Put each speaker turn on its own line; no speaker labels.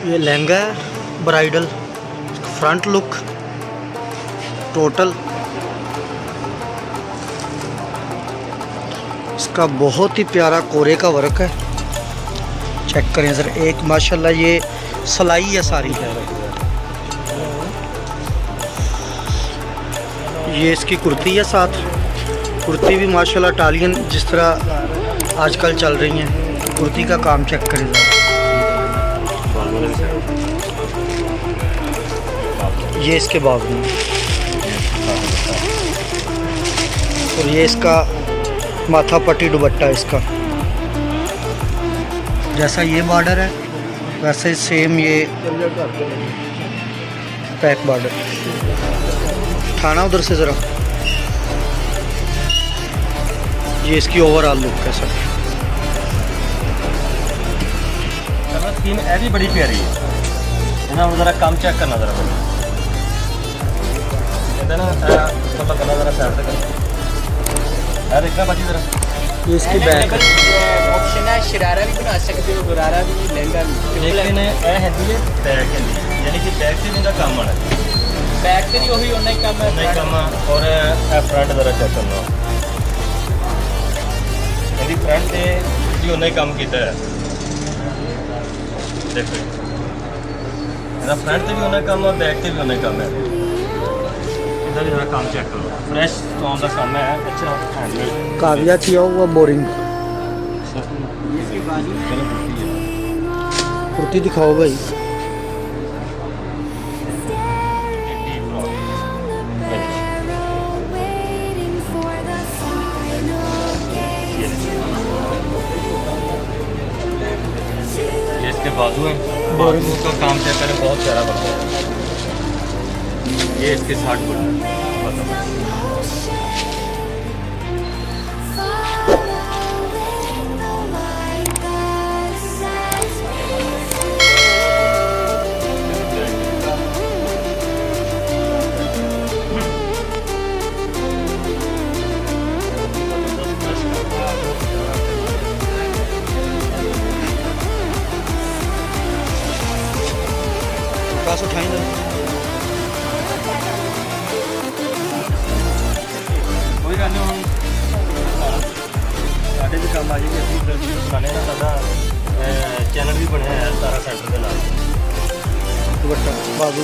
ये लहंगा है bridal, front look total इसका बहुत ही प्यारा कोरे का वर्क है। चेक करें सर, एक माशाल्लाह ये सिलाई है सारी। ये इसकी कुर्ती है साथ, कुर्ती भी माशाल्लाह इटालियन जिस तरह आजकल चल रही हैं। कुर्ती का काम चेक करें सर, ये इसके बाजू में, और ये इसका माथा पट्टी दुपट्टा इसका। जैसा ये बॉर्डर है वैसे सेम ये पैक बॉर्डर। थाना उधर से ज़रा, ये इसकी ओवरऑल लुक है सर।
स्कीम है भी बड़ी प्यारी है ना, ज़रा काम चेक करना ज़रा ना, तो करना ज़रा साइड से करना यार, देखना बाकी ज़रा।
ये इसकी बैक
ऑप्शन है, शरारा भी बना सकते हो, गरारा भी, लहंगा भी।
लेकिन यह है बैक है, यानी कि बैक से भी इनका काम आना,
बैक से भी वही उन्ना ही काम है,
नहीं काम। और फ्रंट ज़रा चेक करना, यदि फ्रंट से भी उन्ना ही काम किया है। देखो मेरा फ्रंट से भी उन्ना काम है, बैक से भी उन्ना ही काम है। इधर भी ज़रा काम चेक करो, फ्रेश स्टोन का काम है, अच्छा हैंडमेड।
काविया किया हुआ बोरिंग। कुर्ती दिखाओ भाई।
ये इसके बाजू है, बाजू का काम चेक करें, बहुत प्यारा बनता है। ये इसके 60 फुट
पास उठाई ना,
कोई गल नहीं। हम साढ़े भी काम आ जाएगी, अभी बनाने का साਡਾ चैनल भी बनया है सारा सेंटर के नाल।
दुपट्टा बाजू